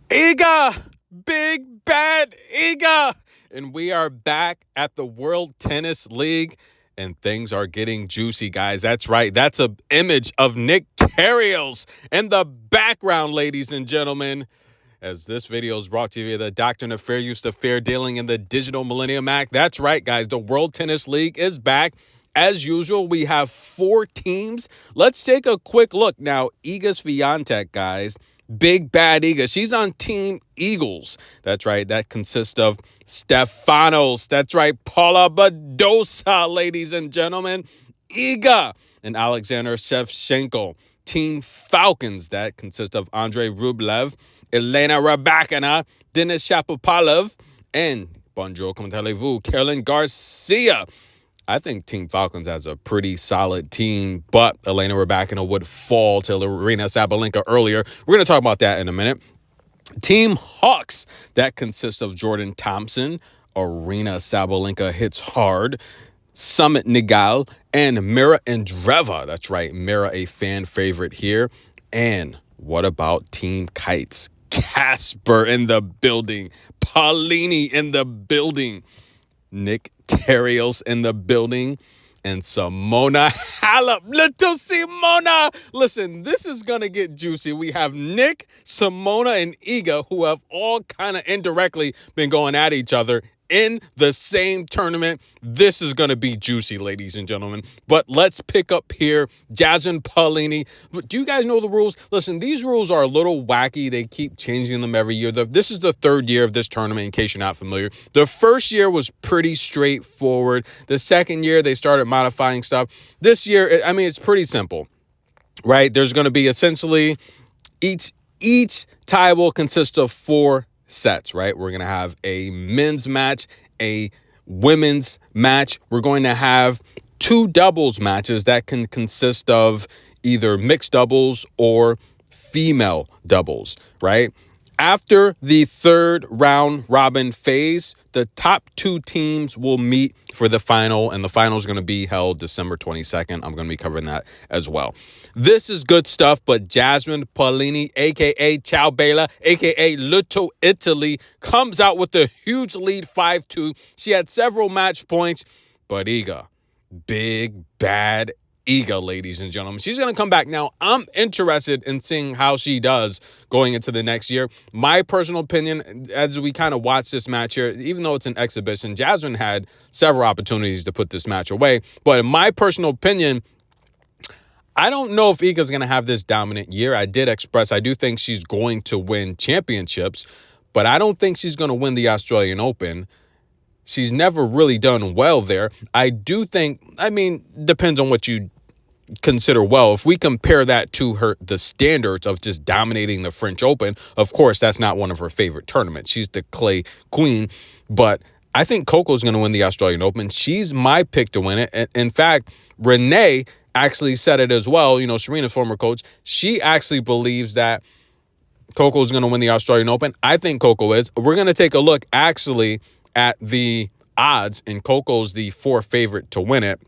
Iga, big bad Iga. And we are back at the World Tennis League, and things are getting juicy, guys. That's right. That's an image of Nick Kyrgios in the background, ladies and gentlemen. As this video is brought to you via the Doctrine of Fair Use to Fair Dealing and the Digital Millennium Act. That's right, guys. The World Tennis League is back. As usual, we have 4 teams. Let's take a quick look. Now, Iga Swiatek, guys. Big bad Iga. She's on Team Eagles. That's right. That consists of Stefanos. That's right. Paula Badosa, ladies and gentlemen. Iga and Alexander Shevchenko. Team Falcons. That consists of Andrei Rublev, Elena Rybakina, Denis Shapovalov, and bonjour, comment allez-vous, Caroline Garcia. I think Team Falcons has a pretty solid team, but Elena Rybakina would fall to Arena Sabalenka earlier. We're going to talk about that in a minute. Team Hawks, that consists of Jordan Thompson, Arena Sabalenka hits hard, Summit Nigal, and Mira Andreeva. That's right, Mira, a fan favorite here. And what about Team Kites? Casper in the building, Paolini in the building, Nick Kyrgios in the building, and Simona Halep. Little Simona. Listen, this is going to get juicy. We have Nick, Simona, and Iga, who have all kind of indirectly been going at each other in the same tournament. This is going to be juicy, ladies and gentlemen. But let's pick up here. Jasmine, Paolini. Do you guys know the rules? Listen, these rules are a little wacky. They keep changing them every year. This is the 3rd year of this tournament, in case you're not familiar. The first year was pretty straightforward. The second year, they started modifying stuff. This year, I mean, it's pretty simple, right? There's going to be essentially each tie will consist of 4 sets, right? We're going to have a men's match, a women's match. We're going to have 2 doubles matches that can consist of either mixed doubles or female doubles, right? After the 3rd round robin phase, the top 2 teams will meet for the final, and the final is going to be held December 22nd. I'm going to be covering that as well. This is good stuff, but Jasmine Paolini, a.k.a. Ciao Bella, a.k.a. Little Italy, comes out with a huge lead, 5-2. She had several match points, but Iga, big bad Iga, ladies and gentlemen. She's going to come back. Now, I'm interested in seeing how she does going into the next year. My personal opinion, as we kind of watch this match here, even though it's an exhibition, Jasmine had several opportunities to put this match away. But in my personal opinion, I don't know if Iga's going to have this dominant year. I do think she's going to win championships, but I don't think she's going to win the Australian Open. She's never really done well there. I do think, I mean, depends on what you consider well. If we compare that to the standards of just dominating the French Open, of course, that's not one of her favorite tournaments. She's the clay queen, but I think Coco's going to win the Australian Open. She's my pick to win it. In fact, Renee actually said it as well. You know, Serena's former coach, she actually believes that Coco is going to win the Australian Open. I think Coco is. We're going to take a look actually at the odds, and Coco's the 4th favorite to win it.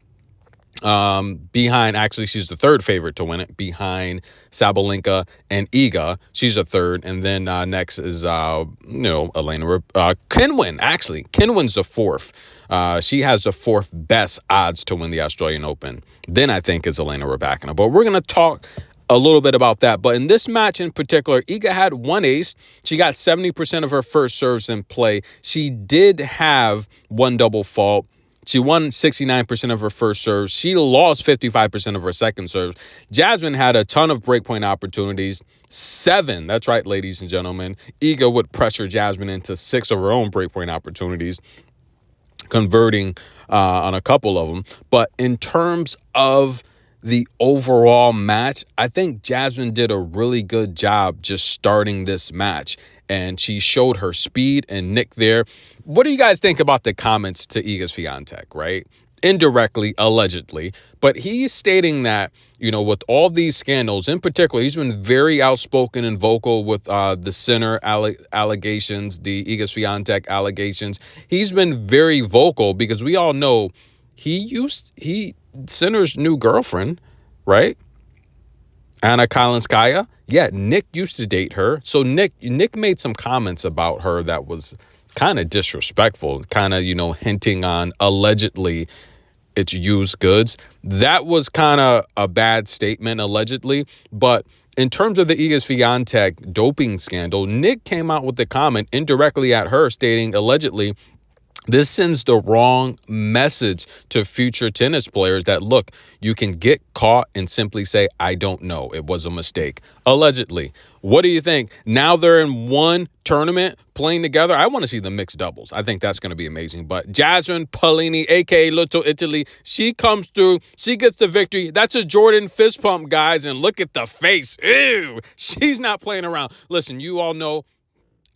Behind, actually, she's the 3rd favorite to win it, behind Sabalenka and Iga. She's a 3rd, and then next is Elena Kinwin. Actually, Kinwin's the 4th. She has the 4th best odds to win the Australian Open. Then I think is Elena Rybakina. But we're gonna talk a little bit about that. But in this match in particular, Iga had 1 ace. She got 70% of her first serves in play. She did have 1 double fault. She won 69% of her first serves. She lost 55% of her second serves. Jasmine had a ton of breakpoint opportunities. 7, that's right, ladies and gentlemen. Iga would pressure Jasmine into 6 of her own breakpoint opportunities, converting on a couple of them. But in terms of the overall match, I think Jasmine did a really good job just starting this match, and she showed her speed and nick there. What do you guys think about the comments to Iga Swiatek, right? Indirectly, allegedly, but he's stating that, you know, with all these scandals, in particular, he's been very outspoken and vocal with the Sinner allegations, the Iga Swiatek allegations. He's been very vocal because we all know Sinner's new girlfriend, right? Anna Kalinskaya. yeah, Nick used to date her. So Nick made some comments about her that was kind of disrespectful, kind of, hinting on allegedly it's used goods. That was kind of a bad statement, allegedly. But in terms of the Iga Swiatek doping scandal, Nick came out with the comment indirectly at her stating allegedly, this sends the wrong message to future tennis players that, look, you can get caught and simply say, I don't know. It was a mistake. Allegedly. What do you think? Now they're in one tournament playing together. I want to see the mixed doubles. I think that's going to be amazing. But Jasmine Paolini, a.k.a. Little Italy, she comes through. She gets the victory. That's a Jordan fist pump, guys. And look at the face. Ew. She's not playing around. Listen, you all know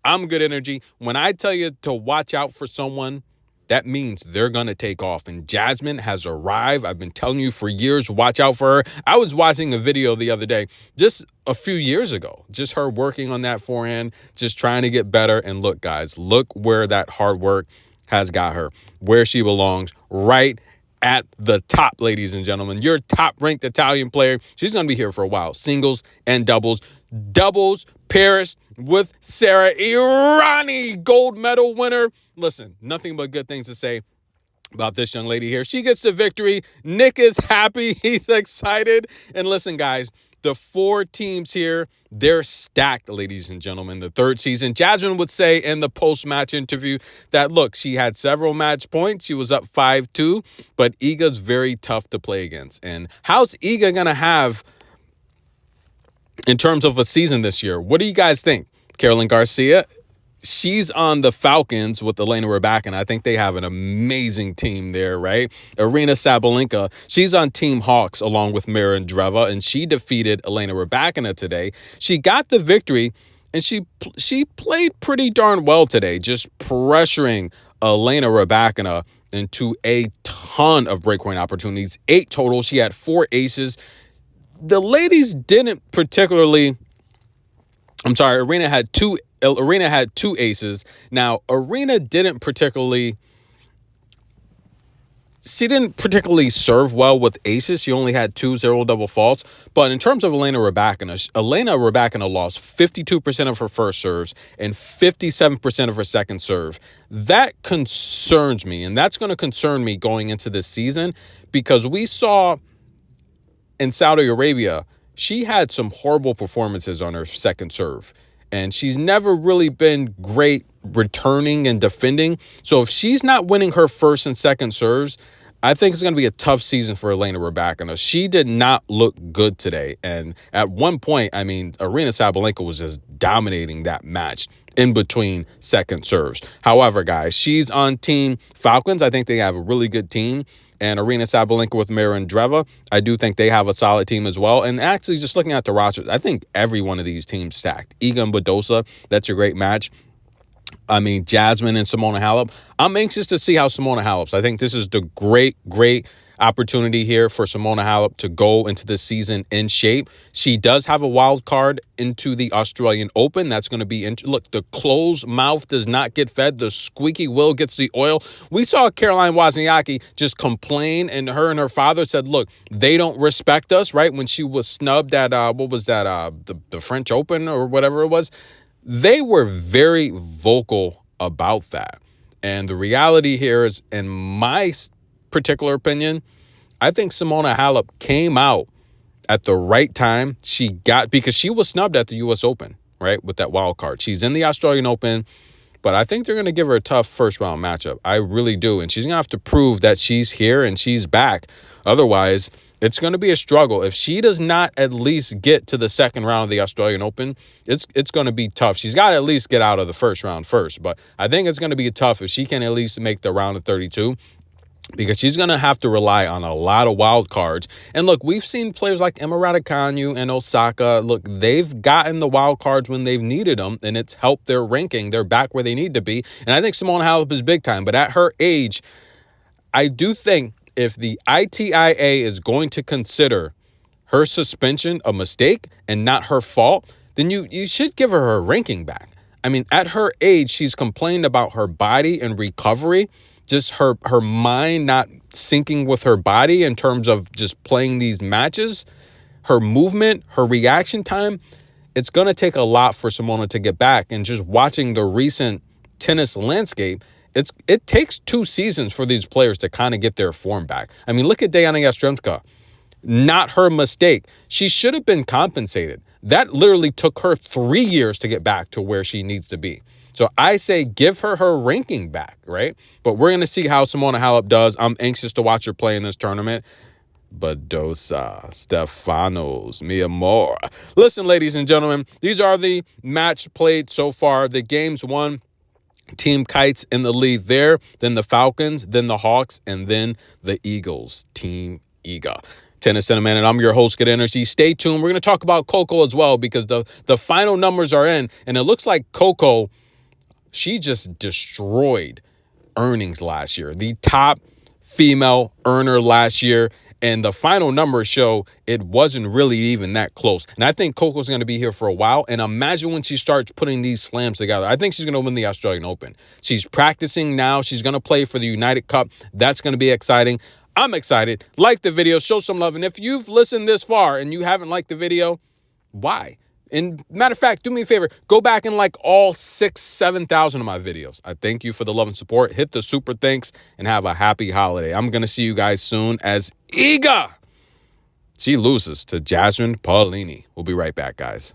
I'm good energy. When I tell you to watch out for someone, that means they're going to take off. And Jasmine has arrived. I've been telling you for years, watch out for her. I was watching a video the other day, just a few years ago, just her working on that forehand, just trying to get better. And look, guys, look where that hard work has got her, where she belongs, right at the top, ladies and gentlemen. Your top-ranked Italian player. She's going to be here for a while. Singles and doubles. Doubles, Paris with Sarah Irani, gold medal winner. Listen, nothing but good things to say about this young lady here. She gets the victory. Nick is happy. He's excited. And listen, guys, the 4 teams here, they're stacked, ladies and gentlemen. The 3rd season, Jasmine would say in the post-match interview that, look, she had several match points. She was up 5-2, but Iga's very tough to play against. And how's Iga going to have in terms of a season this year? What do you guys think? Caroline Garcia, she's on the Falcons with Elena Rybakina. I think they have an amazing team there, right? Arena Sabalenka, she's on Team Hawks along with Mira Andreeva, and she defeated Elena Rybakina today. She got the victory, and she played pretty darn well today, just pressuring Elena Rybakina into a ton of breakpoint opportunities. 8 total. She had 4 aces. The ladies didn't particularly, Arena had two aces. Now, Arena didn't particularly serve well with aces. She only had 2 0 double faults. But in terms of Elena Rybakina lost 52% of her first serves and 57% of her second serve. That concerns me, and that's going to concern me going into this season, because we saw in Saudi Arabia, she had some horrible performances on her second serve, and she's never really been great returning and defending. So if she's not winning her first and second serves, I think it's going to be a tough season for Elena Rybakina. She did not look good today. And at one point, Arena Sabalenka was just dominating that match in between second serves. However, guys, she's on Team Falcons. I think they have a really good team. And Arena Sabalenka with Mira Andreeva, I do think they have a solid team as well. And actually, just looking at the rosters, I think every one of these teams stacked. Iga and Badosa, that's a great match. Jasmine and Simona Halep. I'm anxious to see how Simona Halep's. I think this is the great opportunity here for Simona Halep to go into the season in shape. She does have a wild card into the Australian Open. That's going to be look, the closed mouth does not get fed. The squeaky wheel gets the oil. We saw Caroline Wozniacki just complain, and her father said, look, they don't respect us, right? When she was snubbed at the French Open or whatever it was. They were very vocal about that. And the reality here is, in my particular opinion, I think Simona Halep came out at the right time. Because she was snubbed at the U.S. Open, right, with that wild card. She's in the Australian Open, but I think they're going to give her a tough first-round matchup. I really do. And she's going to have to prove that she's here and she's back. Otherwise, it's going to be a struggle. If she does not at least get to the second round of the Australian Open, it's going to be tough. She's got to at least get out of the first round first. But I think it's going to be tough if she can at least make the round of 32, because she's going to have to rely on a lot of wild cards. And look, we've seen players like Emma Raducanu and Osaka. Look, they've gotten the wild cards when they've needed them, and it's helped their ranking. They're back where they need to be. And I think Simona Halep is big time. But at her age, I do think if the ITIA is going to consider her suspension a mistake and not her fault, then you should give her ranking back. At her age, she's complained about her body and recovery, just her mind not syncing with her body in terms of just playing these matches, her movement, her reaction time. it's going to take a lot for Simona to get back. And just watching the recent tennis landscape, it takes 2 seasons for these players to kind of get their form back. I mean, look at Diana Yastremska. Not her mistake. She should have been compensated. That literally took her 3 years to get back to where she needs to be. So I say give her ranking back, right? But we're going to see how Simona Halep does. I'm anxious to watch her play in this tournament. Badosa, Stefanos, mi amor. Listen, ladies and gentlemen, these are the match played so far. The games won. Team Kites in the lead there, then the Falcons, then the Hawks, and then the Eagles. Team Iga. Tennis in a Minute. I'm your host, Good Energy. Stay tuned. We're going to talk about Coco as well because the final numbers are in, and it looks like Coco, she just destroyed earnings last year. The top female earner last year. And the final numbers show it wasn't really even that close. And I think Coco's going to be here for a while. And imagine when she starts putting these slams together. I think she's going to win the Australian Open. She's practicing now. She's going to play for the United Cup. That's going to be exciting. I'm excited. Like the video. Show some love. And if you've listened this far and you haven't liked the video, why? And matter of fact, do me a favor. Go back and like all 7,000 of my videos. I thank you for the love and support. Hit the super thanks and have a happy holiday. I'm going to see you guys soon as Iga, she loses to Jasmine Paolini. We'll be right back, guys.